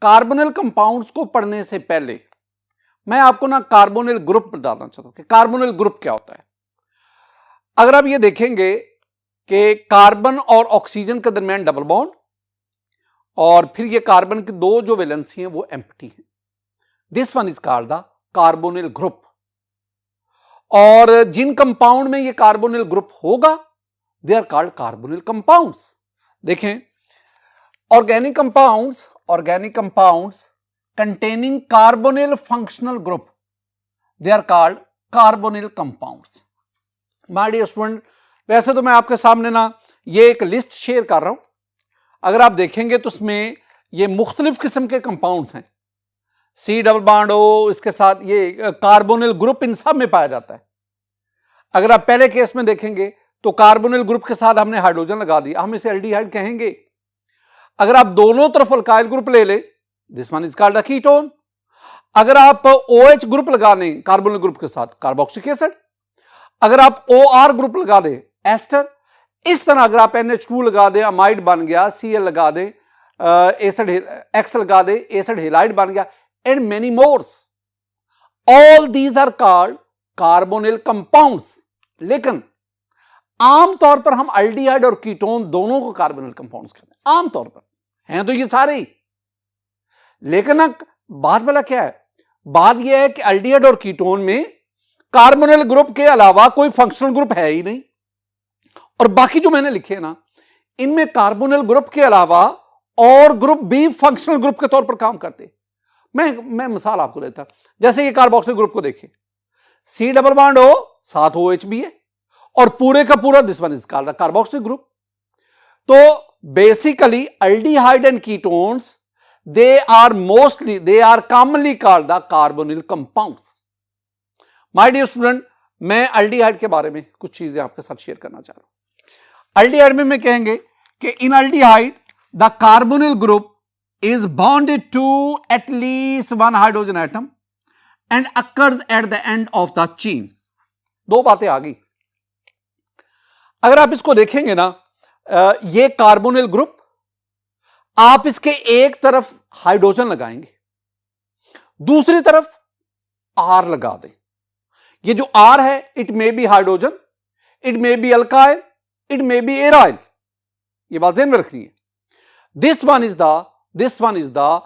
Carbonyl compounds को पढ़ने से पहले मैं आपको ना कार्बोनिल ग्रुप बताना चाहता हूं कि कार्बोनिल ग्रुप क्या होता है। अगर आप ये देखेंगे कि कार्बन और ऑक्सीजन के दरमियान डबल बॉन्ड और फिर ये कार्बन की दो जो वैलेंसी हैं वो एम्प्टी हैं, this one is called the carbonyl group. और जिन कंपाउंड में ये कार्बोनिल ग्रुप होगा they are called carbonyl compounds. देखें, organic compounds containing carbonyl functional group, they are called carbonyl compounds। My dear student, वैसे तो मैं आपके सामने ना ये एक लिस्ट शेयर कर रहा हूं, अगर आप देखेंगे तो उसमें ये मुख्तलिफ किस्म के कंपाउंड्स हैं, सी डबल बॉन्ड ओ, इसके साथ ये कार्बोनिल ग्रुप इन सब में पाया जाता है। अगर आप पहले केस में देखेंगे तो कार्बोनिल ग्रुप के साथ हमने हाइड्रोजन लगा दिया, हम इसे एल्डिहाइड कहेंगे। अगर आप दोनों तरफ अल्काइल ग्रुप ले ले, this one is called a ketone. अगर आप OH ग्रुप लगा दें कार्बोनिल ग्रुप के साथ, कार्बोक्सिलिक एसिड। अगर आप OR ग्रुप लगा दें, एस्टर। इस तरह अगर आप NH2 लगा दें, अमाइड बन गया, Cl लगा दें, एसिड X लगा दें, एसिड हेलाइड बन गया, and many mores. All these are called carbonyl compounds. लेकिन आमतौर पर हम एल्डिहाइड और कीटोन दोनों को कार्बोनिल कंपाउंड्स कहते हैं, आमतौर पर हैं तो ये सारे ही। लेकिन बात वाला क्या है, बात यह है कि एल्डिहाइड और कीटोन में कार्बोनिल ग्रुप के अलावा कोई फंक्शनल ग्रुप है ही नहीं, और बाकी जो मैंने लिखे ना इनमें कार्बोनिल ग्रुप के अलावा और ग्रुप भी फंक्शनल ग्रुप के तौर पर काम करते। मैं मिसाल आपको देता, जैसे ये कार्बोक्सिल ग्रुप को देखिए, सी डबल बॉन्ड ओ, साथ OH भी है, और पूरे का पूरा this one is called the carboxyl group. तो basically aldehyde and ketones they are commonly called the carbonyl compounds। My dear student, मैं एल्डिहाइड के बारे में कुछ चीजें आपके साथ शेयर करना चाह रहा हूं। एल्डिहाइड में मैं कहेंगे कि in aldehyde the carbonyl group is bonded to at least one hydrogen atom and occurs at the end of the chain। दो बातें आ गई। अगर आप इसको देखेंगे ना, ये कार्बोनिल ग्रुप, आप इसके एक तरफ हाइड्रोजन लगाएंगे, दूसरी तरफ R लगा दें। ये जो R है, it may be hydrogen, it may be alkyl, it may be aryl, ये बात ध्यान में रखनी है। This one is the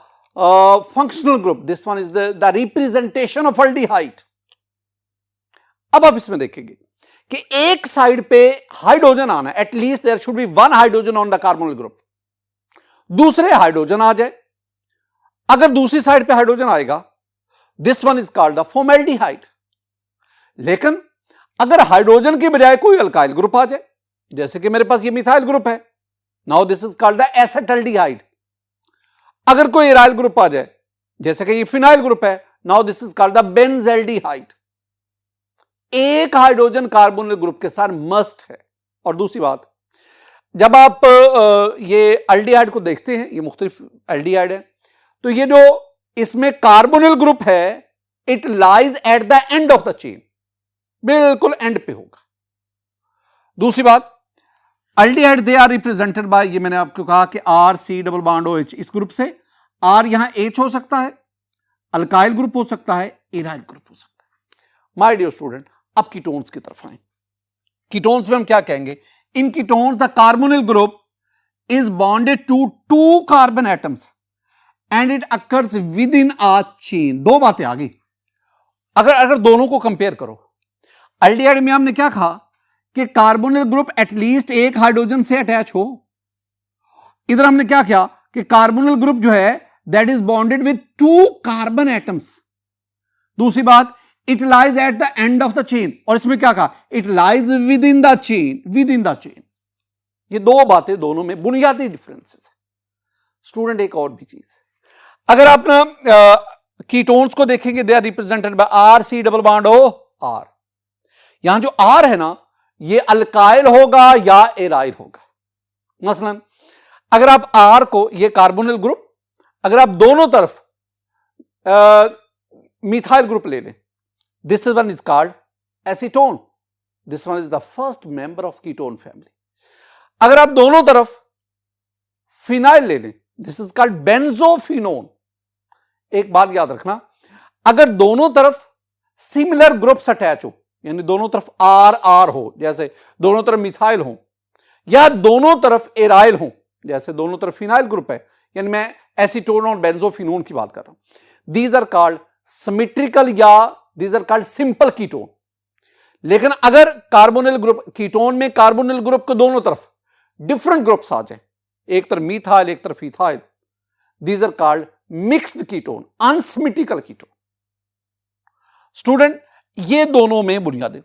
functional group, this one is the representation of aldehyde. अब आप इसमें देखेंगे कि एक साइड पे हाइड्रोजन आना है, at least there should be one hydrogen on the carbonyl group, दूसरे हाइड्रोजन आ जाए। अगर दूसरी साइड पे हाइड्रोजन आएगा, this one is called the formaldehyde. लेकिन अगर हाइड्रोजन के बजाय कोई अल्काइल ग्रुप आ जाए, जैसे कि मेरे पास ये मिथाइल ग्रुप है, now this is called the acetaldehyde. अगर कोई एराइल ग्रुप आ जाए, जैसे कि ये फिनाइल ग्रुप है, now this is called the benzaldehyde. एक हाइड्रोजन कार्बोनिल ग्रुप के साथ मस्ट है। और दूसरी बात, जब आप ये एल्डिहाइड को देखते हैं, ये मुख्तलिफ एल्डिहाइड है, तो ये जो इसमें कार्बोनिल ग्रुप है, it lies at the end of the chain, बिल्कुल एंड पे होगा। दूसरी बात, aldehyde they are represented by, ये मैंने आपको कहा कि RC डबल बॉन्ड OH, इस ग्रुप से R यहां H हो सकता है, अल्काइल ग्रुप हो सकता है, एराइल ग्रुप हो सकता है। माय डियर स्टूडेंट, अब कीटोन्स की तरफ आए। कीटोन्स में हम क्या कहेंगे, in ketones the carbonyl group is bonded to two carbon atoms and it occurs within a chain। दो बातें आ गई। अगर दोनों को कंपेयर करो, एल्डिहाइड में हमने क्या कहा कि कार्बोनिल ग्रुप एटलीस्ट एक हाइड्रोजन से अटैच हो। इधर हमने क्या किया कि कार्बोनिल ग्रुप जो है that is bonded with two carbon atoms. दूसरी बात, it lies at the end of the chain, और इसमें क्या कहा, it lies with in the chain. ये दो बातें दोनों में बुनियादी डिफरेंसेस है। स्टूडेंट, एक और भी चीज, अगर आप ना कीटोन्स को देखेंगे, they are represented by RC double bond OR। यहां जो R है ना, ये अल्काइल होगा या एराइल होगा। मसलन अगर आप R को, ये कार्बोनिल ग्रुप, अगर आप दोनों तरफ मिथाइल ग्रुप ले लें, this one is called acetone, this one is the first member of ketone family। अगर आप दोनों तरफ फिनाइल ले लें, this is called benzophenone, एक बात याद रखना, अगर दोनों तरफ सिमिलर ग्रुप्स अटैच हो, यानी दोनों तरफ आर आर हो, जैसे दोनों तरफ मिथाइल हो, या दोनों तरफ एराइल हो, जैसे दोनों तरफ फिनाइल ग्रुप है, यानी मैं एसीटोन और बेंजोफिनोन की बात कर रहा हूं, दीज आर कॉल्ड सिमेट्रिकल या these are called simple ketone. लेकिन अगर कार्बोनिल ग्रुप, कीटोन में कार्बोनिल ग्रुप के दोनों तरफ डिफरेंट ग्रुप्स आ जाए, एक तरफ मिथाइल एक तरफ ethyl, these are called mixed ketone, unsymmetrical ketone. Student, ये दोनों में बुनियादी।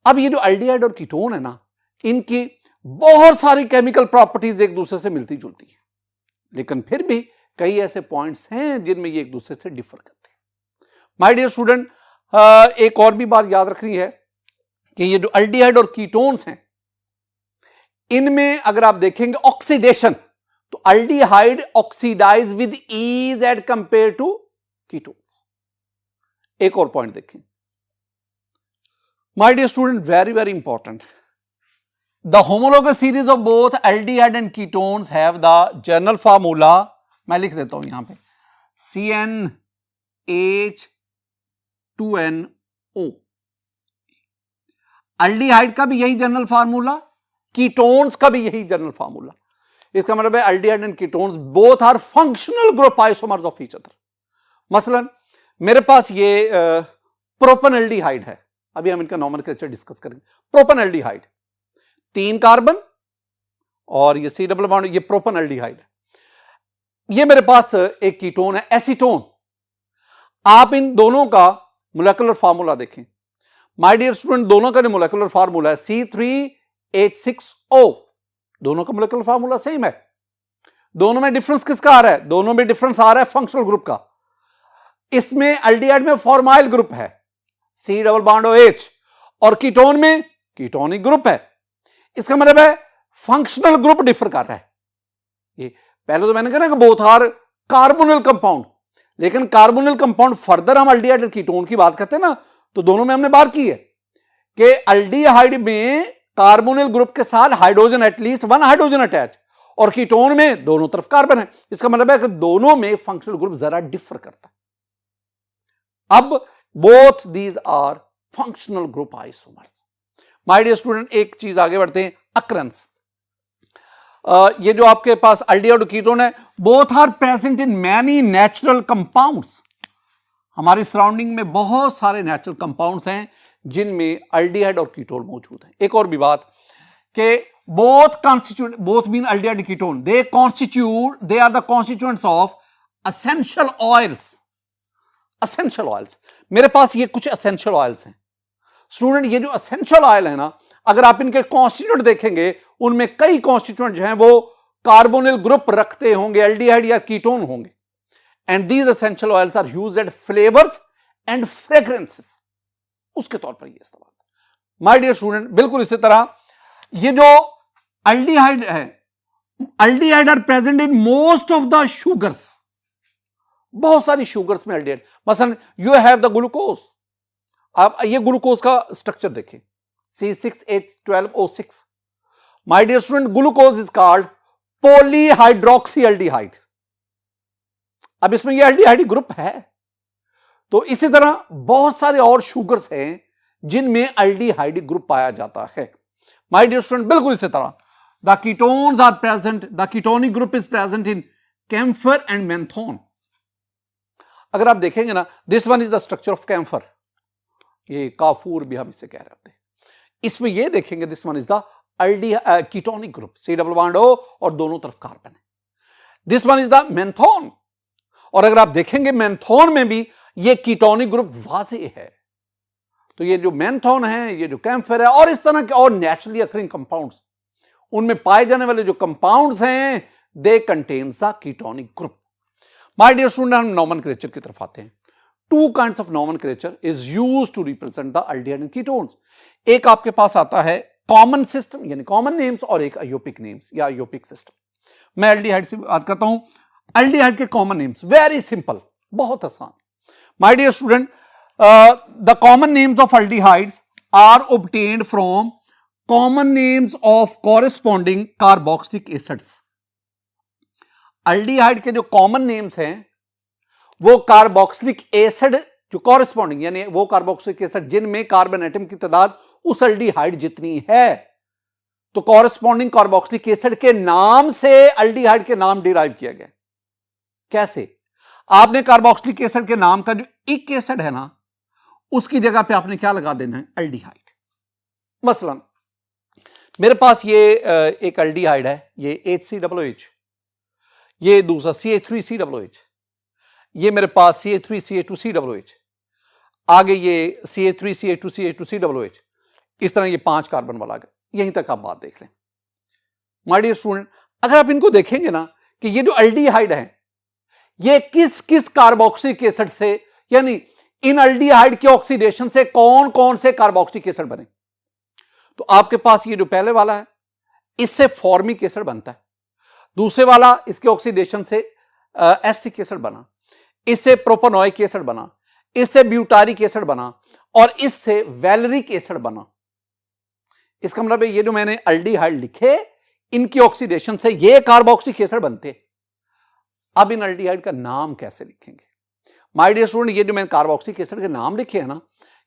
अब ये जो एल्डिहाइड और कीटोन है ना, इनकी बहुत सारी केमिकल प्रॉपर्टीज एक दूसरे से मिलती जुलती है, लेकिन फिर भी कई ऐसे पॉइंट्स हैं जिनमें ये एक दूसरे से डिफर करते हैं। माय डियर स्टूडेंट, एक और भी बात याद रखनी है कि ये जो एल्डिहाइड और कीटोन्स हैं, इनमें अगर आप देखेंगे ऑक्सीडेशन, तो aldehyde oxidise with ease at compare to ketones. एक और पॉइंट देखें my dear student, very very important, the homologous series of both aldehyde and ketones have the general formula, मैं लिख देता हूं यहां पे, CnH2nO। एल्डिहाइड का भी यही जनरल फार्मूला, कीटोन्स का भी यही जनरल फार्मूला। इसका मतलब है aldehyde and ketones both are functional group isomers of each other. मसलन मेरे पास ये प्रोपेनएल्डिहाइड है, अभी हम इनका नॉमेनक्लेचर डिस्कस करेंगे। प्रोपेनएल्डिहाइड 3 कार्बन और ये C डबल बॉन्ड, ये प्रोपेनएल्डिहाइड है। ये मेरे पास एक कीटोन है एसीटोन। आप इन दोनों का मोलेकुलर फार्मूला देखें माय डियर स्टूडेंट, दोनों का मोलेकुलर फार्मूला है C3H6O। दोनों का मोलेकुलर फार्मूला सेम है। दोनों में डिफरेंस किसका आ रहा है? दोनों में डिफरेंस आ रहा है फंक्शनल ग्रुप का। इसमें एल्डिहाइड में फॉर्माइल ग्रुप है C डबल बॉन्ड OH, और कीटोन में कीटोनिक ग्रुप है। इसका मतलब है फंक्शनल ग्रुप डिफर कर रहा है। ये पहले तो मैंने कहा ना कि बोथ आर कार्बोनिल कंपाउंड, लेकिन कार्बोनिल कंपाउंड फर्दर हम एल्डिहाइड और कीटोन की बात करते हैं ना, तो दोनों में हमने बात की है कि एल्डिहाइड में कार्बोनिल ग्रुप के साथ हाइड्रोजन, एटलीस्ट 1 हाइड्रोजन अटैच, और कीटोन में दोनों तरफ कार्बन है। इसका मतलब है कि दोनों में फंक्शनल ग्रुप जरा डिफर करता है। अब both these are functional group isomers. My dear student, एक चीज आगे बढ़ते हैं, अकरेंस। ये जो आपके पास एल्डिहाइड और कीटोन है, both are present in many natural compounds. हमारी सराउंडिंग में बहुत सारे नेचुरल कंपाउंड्स हैं जिनमें एल्डिहाइड और कीटोन मौजूद है। एक और भी बात कि both mean aldehyde ketone, they are the constituents of essential oils. Essential oils, मेरे पास ये कुछ एसेंशियल ऑयल्स हैं स्टूडेंट। ये जो एसेंशियल ऑयल है ना, अगर आप इनके कॉन्स्टिट्यूएंट देखेंगे, उनमें कई कॉन्स्टिट्यूएंट जो हैं वो कार्बोनिल ग्रुप रखते होंगे, एल्डिहाइड या कीटोन होंगे। And these essential oils are used as flavours and fragrances, उसके तौर पर ये इस्तेमाल। माय डियर स्टूडेंट, बिल्कुल इसी तरह ये जो एल्डिहाइड है, aldehyde are present in most of the sugars. बहुत सारी शुगर्स में एल्डिहाइड, मसलन यू हैव द ग्लूकोज। आप ये ग्लूकोज का स्ट्रक्चर देखें, C6H12O6। My dear student, glucose is called polyhydroxy aldehyde. अब इसमें ये एल्डिहाइड ग्रुप है। तो इसी तरह बहुत सारे और शुगर्स हैं जिनमें एल्डिहाइड ग्रुप पाया जाता है। माय डियर स्टूडेंट, बिल्कुल इसी तरह the ketones are present, the ketonic group is present in camphor and menthone. अगर आप देखेंगे ना, this one is the structure of camphor, ये काफूर भी हम इसे कह रहे होते हैं। इसमें ये देखेंगे, this one is the ketonic group, C double bond O, और दोनों तरफ कार्बन है। दिस वन इज द मेंथोन, और अगर आप देखेंगे मेंथोन में भी ये कीटोनिक ग्रुप वाज़ेह है। तो ये जो मेंथोन है, ये जो कैम्फर है, और इस तरह के और नेचुरली अकरिंग कंपाउंड्स, उनमें पाए जाने वाले जो कंपाउंड्स हैं, they contain the ketonic group. My dear student, हम नॉमेनक्लेचर की तरफ आते हैं। 2 kinds of nomenclature is used to represent the aldehyde and ketones. एक आपके पास आता है कॉमन सिस्टम, यानी कॉमन नेम्स, और एक अयोपिक नेम्स या अयोपिक सिस्टम। मैं एल्डिहाइड से बात करता हूं। एल्डिहाइड के कॉमन नेम्स वेरी सिंपल, बहुत आसान। My dear student, the common names of aldehydes are obtained from common names of corresponding carboxylic acids. Aldehyde के जो कॉमन नेम्स हैं वो कार्बोक्सिलिक एसिड जो कॉरेस्पॉन्डिंग यानी वो कार्बोक्सिलिक एसिड जिनमें कार्बन एटम की तादाद उस अल्डिहाइड जितनी है, तो कॉरेस्पॉन्डिंग कार्बोक्सिलिक एसिड के नाम से अल्डिहाइड के नाम डिराइव किया गया। कैसे? आपने कार्बोक्सिलिक एसिड के नाम का जो इक एसिड है ना, उसकी जगह पे आपने क्या लगा देना है? अल्डिहाइड। मसलन मेरे पास ये एक अल्डिहाइड है, ये HCOOH, ये दूसरा CH3COOH, ये मेरे पास CH3CH2COOH, आगे ये CH3CH2CH2COOH, इस तरह ये 5 कार्बन वाला आ गया। यहीं तक आप बात देख लें। माय डियर स्टूडेंट, अगर आप इनको देखेंगे ना कि ये जो अल्डिहाइड है ये किस किस कार्बोक्सिलिक एसिड से, यानी इन अल्डिहाइड के ऑक्सीडेशन से कौन कौन से कार्बोक्सिलिक एसिड बने, तो आपके पास ये जो पहले वाला है इससे फॉर्मिक एसिड बनता है, दूसरे वाला इसके ऑक्सीडेशन से एस्टिक एसिड बना, इससे प्रोपेनोइक एसिड बना, इससे ब्यूटारिक एसिड बना और इससे वैलेरिक एसिड बना। इसका मतलब ये जो मैंने अल्डिहाइड लिखे इनकी ऑक्सीडेशन से ये कार्बोक्सिलिक एसिड बनते। अब इन अल्डिहाइड का नाम कैसे लिखेंगे? माय डियर स्टूडेंट, ये जो मैंने कार्बोक्सिलिक एसिड के नाम लिखे हैं ना,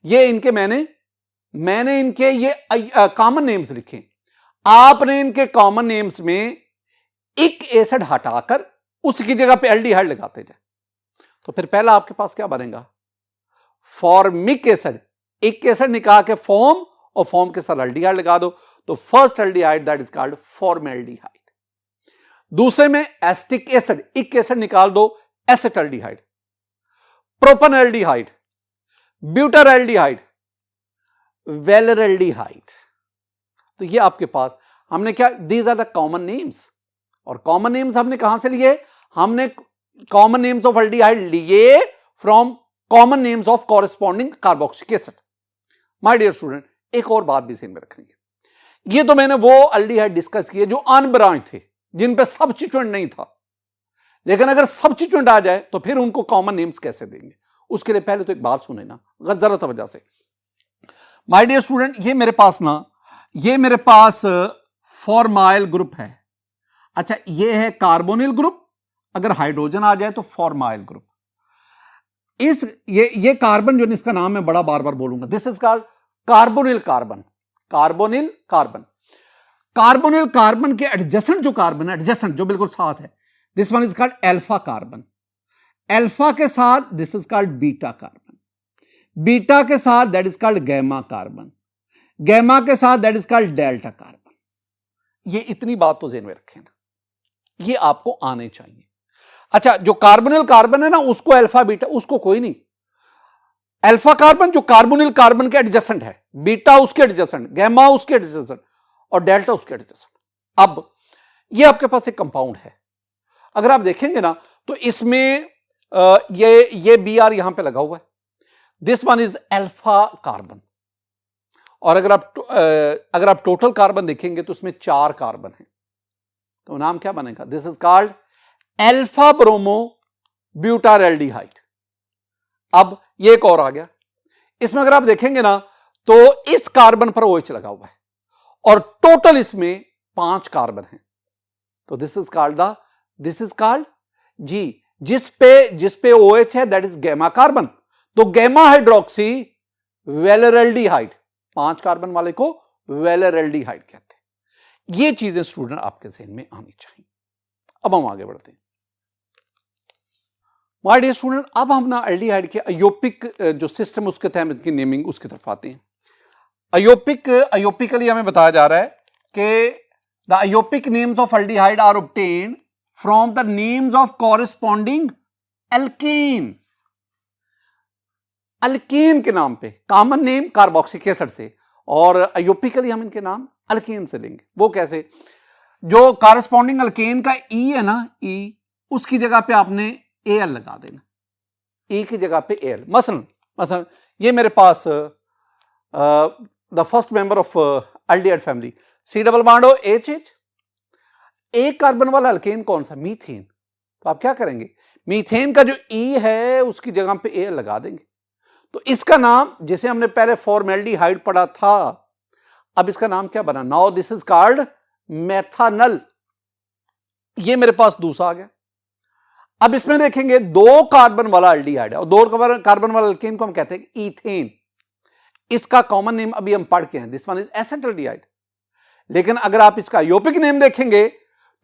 ये इनके मैंने इनके ये कॉमन नेम्स लिखे। आपने इनके कॉमन नेम्स में एक एसिड हटाकर उसकी जगह पे एल्डिहाइड लगाते जाए, तो फिर पहला आपके पास क्या बनेगा? Formic acid. एक एसिड निकाल के फॉर्म और फॉर्म के साथ एल्डिहाइड लगा दो, तो first aldehyde that is called formaldehyde. दूसरे में एस्टिक एसिड, एक एसिड निकाल दो, एसेटल्डिहाइड, प्रोपेनल्डिहाइड, ब्यूटारल्डिहाइड, वेलरल्डिहाइड। तो ये आपके पास हमने क्या, these are the common names. और कॉमन नेम्स हमने कहां से लिए? हमने कॉमन नेम्स ऑफ एल्डिहाइड लिए from common names of corresponding carboxylic acid. My dear student, एक और बात भी ध्यान में रखनी है। ये तो मैंने वो एल्डिहाइड डिस्कस किए जो अनब्रांच थे, जिन पे सब्स्टिट्यूएंट नहीं था, लेकिन अगर सब्स्टिट्यूएंट आ जाए तो फिर उनको कॉमन नेम्स कैसे देंगे? उसके लिए पहले तो एक बात सुने ना, अगर जरा तवज्जो से। माय डियर स्टूडेंट, ये मेरे पास फॉर्माइल ग्रुप है। अच्छा, ये है कार्बोनिल ग्रुप, अगर हाइड्रोजन आ जाए तो फॉर्माइल ग्रुप। ये कार्बन जो इसका नाम मैं बड़ा बार बार बोलूंगा, this is called carbonyl carbon. Carbonyl carbon, carbonyl carbon के एडजेसेंट जो कार्बन है, एडजेसेंट जो बिल्कुल साथ है, this one is called alpha carbon. Alpha के साथ this is called beta carbon, beta के साथ that is called gamma carbon, gamma के साथ that is called delta carbon. ये इतनी बात तो ज़हन में रखें ना, ये आपको आने चाहिए। अच्छा, जो कार्बोनिल कार्बन है ना, उसको अल्फा बीटा, उसको कोई नहीं। अल्फा कार्बन जो कार्बोनिल कार्बन के एडजेसेंट है, बीटा उसके एडजेसेंट, गैमा उसके एडजेसेंट और डेल्टा उसके एडजेसेंट। अब ये आपके पास एक कंपाउंड है, अगर आप देखेंगे ना तो इसमें ये Br यहां पे लगा हुआ है, this one is alpha carbon. और अगर आप टोटल कार्बन देखेंगे तो उसमें 4 कार्बन है, तो नाम क्या बनेगा? This is called alpha bromo butyraldehyde. अब ये एक और आ गया, इसमें अगर आप देखेंगे ना तो इस कार्बन पर OH लगा हुआ है और टोटल इसमें 5 कार्बन है, तो दिस इज कॉल्ड जी, जिस पे OH है दैट इज गैमा कार्बन, तो गैमा हाइड्रोक्सी वेलरल्डिहाइड, 5 कार्बन वाले को वेलरल्डिहाइड कहते हैं। ये चीजें स्टूडेंट आपके ज़हन में आनी चाहिए। अब हम आगे बढ़ते हैं। माय डियर स्टूडेंट, अब हम ना एल्डिहाइड के अयोपिक जो सिस्टम उसके तहत इनकी नेमिंग उसकी तरफ आते हैं। अयोपिकली हमें बताया जा रहा है कि the IUPAC names of aldehyde are obtained from the names of corresponding alkane. Alkane के नाम पे कॉमन नेम कार्बोक्सिलिक एसिड से, और अयोपिकली हम इनके नाम अल्केन से लेंगे। वो कैसे? जो कॉरेस्पॉन्डिंग अल्केन का ई है ना, ई, उसकी जगह पे आपने Al लगा देना, ई की जगह पे Al। मसलन ये मेरे पास the first member of aldehyde family, C double bond H। एक कार्बन वाला अल्केन कौन सा? मीथेन। तो आप क्या करेंगे? मीथेन का जो ई है उसकी जगह पे Al लगा देंगे, तो इसका नाम, जिसे हमने पहले फॉर्मेल्डिहाइड पढ़ा था, अब इसका नाम क्या बना? Now this is called methanal. ये मेरे पास दूसरा आ गया। अब इसमें देखेंगे 2 कार्बन वाला एल्डिहाइड है और 2 कार्बन वाला अल्केन को हम कहते हैं ईथेन। इसका कॉमन नेम अभी हम पढ़ के हैं, दिस वन इज एसेटल्डिहाइड। लेकिन अगर आप इसका आयोपिक नेम देखेंगे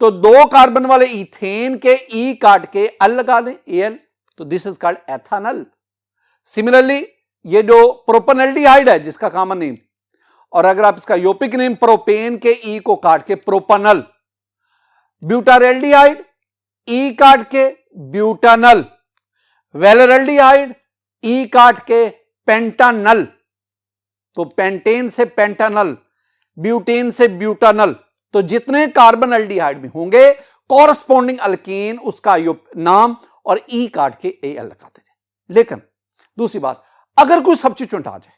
तो 2 कार्बन वाले ईथेन के ई काट के अल लगा दें, एल, तो दिस इज कॉल्ड एथानल। सिमिलरली ये जो प्रोपनल्डिहाइड है जिसका कॉमन नेम, और अगर आप इसका आयोपिक नेम प्रोपेन के ई को काट के प्रोपनल, ब्यूटारेल्डिहाइड ई काट के ब्यूटानल, वेलरल्डिहाइड ई काट के पेंटानल, तो पेंटेन से पेंटानल, ब्यूटेन से ब्यूटानल, तो जितने कार्बन एल्डिहाइड में होंगे कॉरस्पॉन्डिंग अल्केन उसका नाम और ई काट के एल लगाते थे। लेकिन दूसरी बात, अगर कोई सब्स्टिट्यूएंट आ जाए,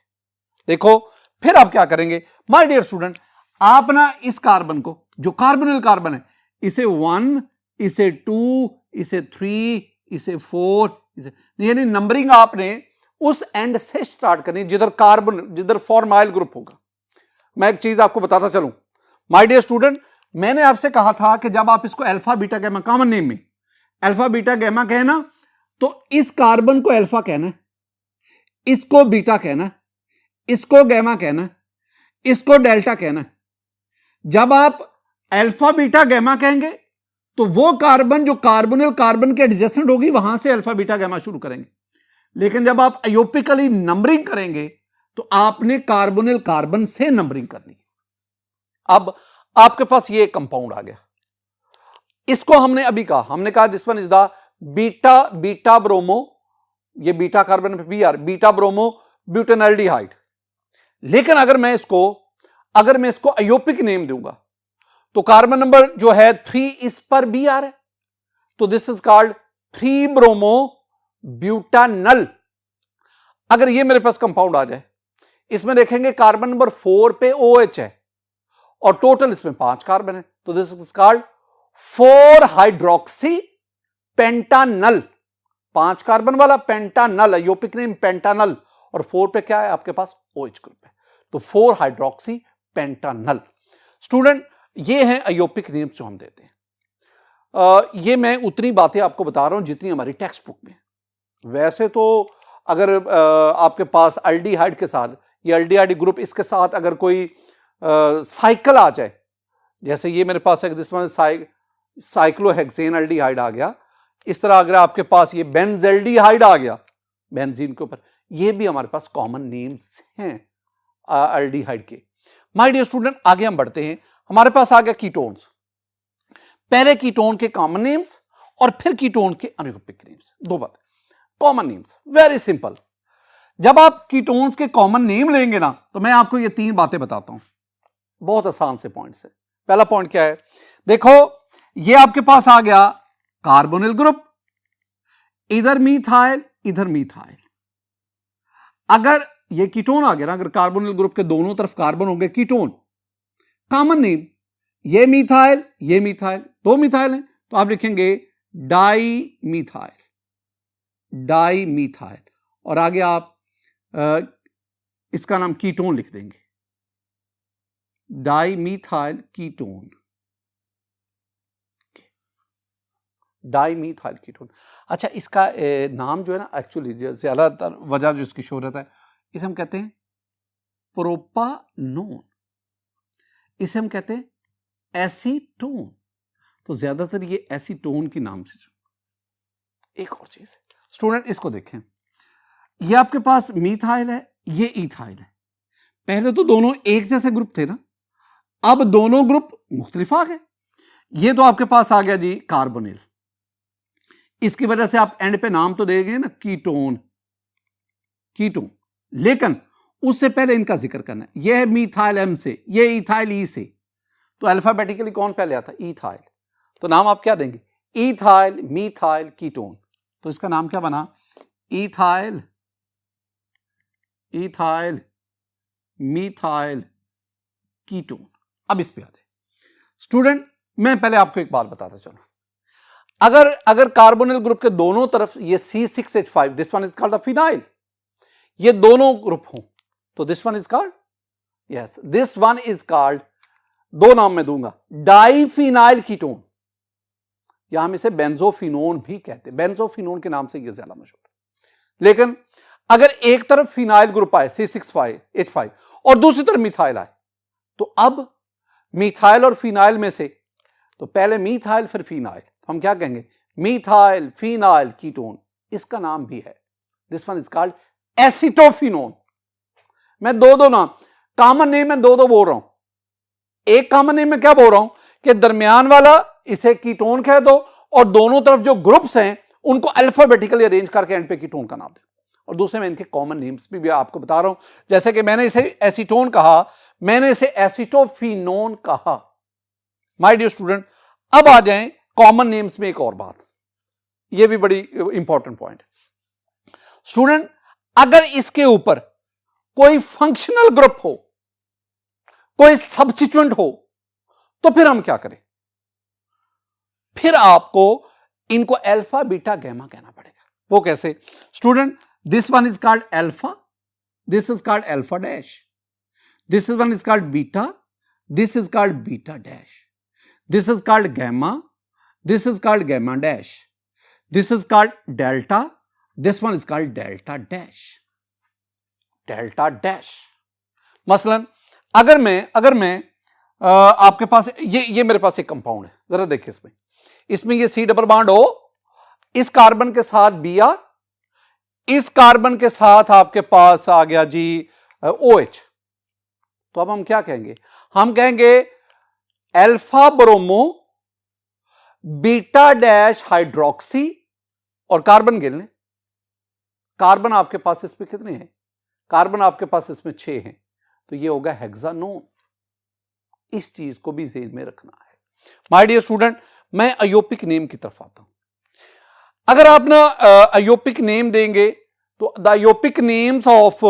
देखो फिर आप क्या करेंगे माय डियर स्टूडेंट, आप ना इस कार्बन को, जो कार्बोनिल कार्बन है, इसे 1, इसे 2, इसे 3, इसे 4, यानी नंबरिंग आपने उस एंड से स्टार्ट करनी जिधर कार्बन, जिधर फॉर्माइल ग्रुप होगा। मैं एक चीज आपको बताता चलूं माय डियर स्टूडेंट, मैंने आपसे कहा था कि जब आप इसको alpha beta gamma common name में अल्फा बीटा गैमा कहना, तो इस कार्बन को अल्फा कहना है, इसको बीटा कहना है, इसको गैमा कहना है, इसको डेल्टा कहना है। जब आप अल्फा बीटा गैमा कहेंगे तो वो कार्बन जो कार्बोनिल कार्बन के एडजेसेंट होगी वहां से अल्फा बीटा गैमा शुरू करेंगे। लेकिन जब आप आयोपिकली नंबरिंग करेंगे तो आपने कार्बोनिल कार्बन से नंबरिंग करनी। अब आपके पास ये कंपाउंड आ गया, इसको हमने अभी कहा, हमने कहा this one is the beta bromo, ये बीटा कार्बन पे बी आर, बीटा ब्रोमो ब्यूटेनल्डिहाइड। लेकिन अगर मैं इसको आयोपिक नेम दूंगा तो कार्बन नंबर जो है 3 इस पर बी आर है, तो this is called 3 bromo butanal. अगर ये मेरे पास कंपाउंड आ जाए, इसमें देखेंगे कार्बन नंबर 4 पे OH है और टोटल इसमें 5 कार्बन है, तो this is called 4 hydroxy पेंटानल। 5 carbon वाला पेंटानल, आयोपिक नेम पेंटानल, और 4 पे क्या है आपके पास OH ग्रुप है, तो 4 हाइड्रोक्सी पेंटानल। स्टूडेंट ये हैं आयोपिक नेम्स जो हम देते हैं। ये मैं उतनी बातें आपको बता रहा हूं जितनी हमारी टेक्स्ट बुक में। वैसे तो अगर आपके पास एल्डिहाइड के साथ, ये एल्डिहाइड ग्रुप, इसके साथ अगर कोई साइकिल आ जाए, जैसे ये मेरे पास है दिस वन साइक्लोहेक्सेन एल्डिहाइड आ गया, इस तरह अगर आपके पास ये बेंजेल्डिहाइड आ गया बेंजीन के ऊपर, ये भी हमारे पास कॉमन नेम्स हैं एल्डिहाइड के। माय डियर स्टूडेंट आगे हम बढ़ते हैं, हमारे पास आ गया कीटोन्स। पहले कीटोन के कॉमन नेम्स और फिर कीटोन के अनयूरोपिक नेम्स, दो बात। कॉमन नेम्स वेरी सिंपल, जब आप कीटोन्स के कॉमन नेम लेंगे ना, तो मैं आपको ये 3 बातें बताता हूं, बहुत आसान से पॉइंट से। पहला पॉइंट क्या है, देखो ये आपके पास आ गया कार्बोनिल ग्रुप, इधर मीथाइल इधर मीथाइल। अगर ये कीटोन आ गया ना, अगर कार्बोनिल ग्रुप के दोनों तरफ कार्बन होंगे कीटोन, कॉमन नेम ये मीथाइल 2 मिथाइल हैं, तो आप लिखेंगे डाई मीथाइल, और आगे आप इसका नाम कीटोन लिख देंगे, di methyl ketone, di methyl ketone. अच्छा, इसका नाम जो है ना, एक्चुअली ज्यादातर वजह जो इसकी शोहरत है, इसे हम कहते हैं प्रोपानोन, इसे हम कहते हैं एसीटोन, तो ज्यादातर ये एसीटोन के नाम से। एक और चीज स्टूडेंट, इसको देखें, ये आपके पास मीथाइल है, ये इथाइल है। पहले तो दोनों एक जैसे ग्रुप थे ना, अब दोनों ग्रुप मुख्तलिफ आ गए। ये तो आपके पास आ गया जी कार्बोनिल, इसकी वजह से आप एंड पे नाम तो देंगे ना कीटोन, लेकिन उससे पहले इनका जिक्र करना है। यह है मीथाइल एम से, ये इथाइल ई से, तो अल्फाबेटिकली कौन पहले आता? इथाइल। तो नाम आप क्या देंगे? Ethyl methyl ketone. तो इसका नाम क्या बना? Ethyl methyl ketone. अब इस पे आते स्टूडेंट, मैं पहले आपको एक बात बताता चलूं, अगर कार्बोनिल ग्रुप के दोनों तरफ ये C6H5, this one is called the phenyl, ये दोनों ग्रुप हों, तो this one is called, yes this one is called, 2 नाम मैं दूंगा, डाईफिनाइल कीटोन, या हम इसे बेंजोफिनोन भी कहते हैं, बेंजोफिनोन के नाम से यह ज्यादा मशहूर है। लेकिन अगर एक तरफ फिनाइल ग्रुप आए C6H5 और दूसरी तरफ मिथाइल आए, तो अब मिथाइल और फिनाइल में से, तो पहले मिथाइल फिर फिनाइल, तो हम क्या कहेंगे, मिथाइल फिनाइल कीटोन, इसका नाम भी है, this one is called acetophenone. मैं दो नाम, कॉमन नेम में दो बोल रहा हूं। एक कॉमन नेम में क्या बोल रहा हूं कि दरमियान वाला इसे कीटोन कह दो और दोनों तरफ जो ग्रुप्स हैं उनको अल्फाबेटिकली अरेंज करके एंड पे कीटोन का नाम दे। और दूसरे में इनके कॉमन नेम्स भी आपको बता रहा हूं, जैसे कि मैंने इसे एसीटोन कहा, मैंने इसे एसिटोफिनोन कहा। माय डियर स्टूडेंट, अब आ जाएं कॉमन नेम्स में एक और बात, यह भी बड़ी इंपॉर्टेंट पॉइंट है स्टूडेंट। अगर इसके ऊपर कोई फंक्शनल ग्रुप हो, कोई सब्स्टिट्यूएंट हो, तो फिर हम क्या करें, फिर आपको इनको अल्फा बीटा गैमा कहना पड़ेगा। वो कैसे student, this one is called alpha, this is called alpha dash, this is one is called beta, this is called beta dash, this is called gamma, this is called gamma dash, this is called delta, this one is called delta dash, delta dash. मसलन अगर मैं आपके पास ये मेरे पास एक compound है, जरा देखिए इसमें ये C डबल बॉन्ड हो, इस कार्बन के साथ Br, इस कार्बन के साथ आपके पास आ गया जी OH। तो अब हम क्या कहेंगे, हम कहेंगे alpha bromo beta dash hydroxy, और कार्बन गिन लें, कार्बन आपके पास इसमें कितने हैं, कार्बन आपके पास इसमें 6 हैं, तो ये होगा हेक्सानोन। इस चीज को भी ज़हन में रखना है। माय डियर स्टूडेंट, मैं अयोपिक नेम की तरफ आता हूं। अगर आप ना अयोपिक नेम देंगे तो the IUPAC names of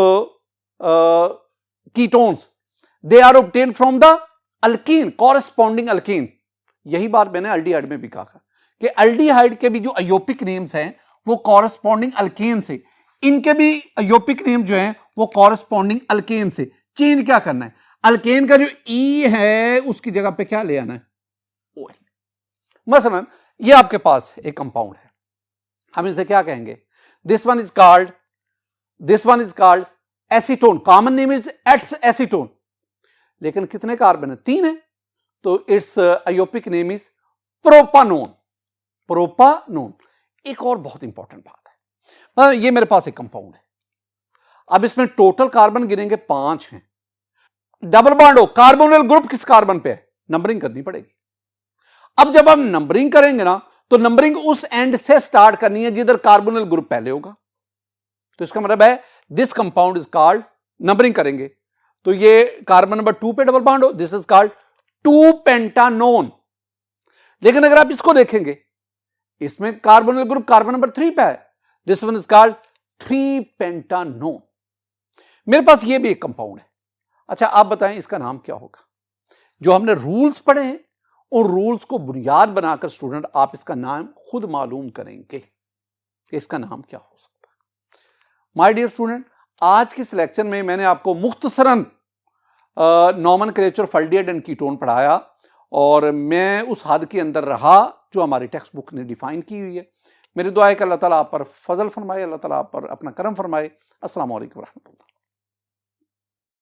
ketones they are obtain from the alkene, corresponding alkene. यही बात मैंने अल्डिहाइड में भी कहा कि अल्डिहाइड के भी जो अयोपिक नेम्स हैं वो कॉरेस्पॉन्डिंग अल्केन से, इनके भी अयोपिक नेम जो हैं वो कॉरेस्पॉन्डिंग अल्केन से। चेंज क्या करना है, अल्केन का जो ई है उसकी जगह पे क्या ले आना है, OH। मसलन ये आपके पास एक कंपाउंड है, हम इसे क्या कहेंगे, this one is called acetone, common name is acetone, लेकिन कितने कार्बन है, 3 है, तो its IUPAC name is propanone, propanone. एक और बहुत इंपॉर्टेंट बात है, मतलब ये मेरे पास एक कंपाउंड है, अब इसमें टोटल कार्बन गिनेंगे 5 हैं, डबल बॉन्ड हो, कार्बोनिल ग्रुप किस कार्बन पे है, नंबरिंग करनी पड़ेगी। अब जब हम नंबरिंग करेंगे ना, तो नंबरिंग उस एंड से स्टार्ट करनी है जिधर कार्बोनिल ग्रुप पहले होगा। तो इसका मतलब है this compound is called, numbering करेंगे तो ये कार्बन नंबर 2 पे डबल बॉन्ड हो, दिस इज कॉल्ड 2 पेंटानोन। लेकिन अगर आप इसको देखेंगे, इसमें कार्बोनिल ग्रुप कार्बन नंबर 3 पे है, this one is called 3 pentanone. मेरे पास ये भी एक कंपाउंड है। अच्छा आप बताएं इसका नाम क्या होगा। जो हमने रूल्स पढ़े हैं उन रूल्स को बुनियाद बनाकर स्टूडेंट आप इसका नाम खुद मालूम करेंगे कि इसका नाम क्या हो सकता है। माय डियर स्टूडेंट, आज के इस लेक्चर में मैंने आपको मुख्तसरन nomenclature of aldehyde and ketone पढ़ाया और मैं उस हद के अंदर रहा जो हमारी टेक्स्ट बुक ने डिफाइन की हुई है। मेरी दुआ है कि अल्लाह ताला आप पर फजल फरमाए, अल्लाह ताला आप पर अपना करम फरमाए। अस्सलाम वालेकुम रहमतुल्लाह।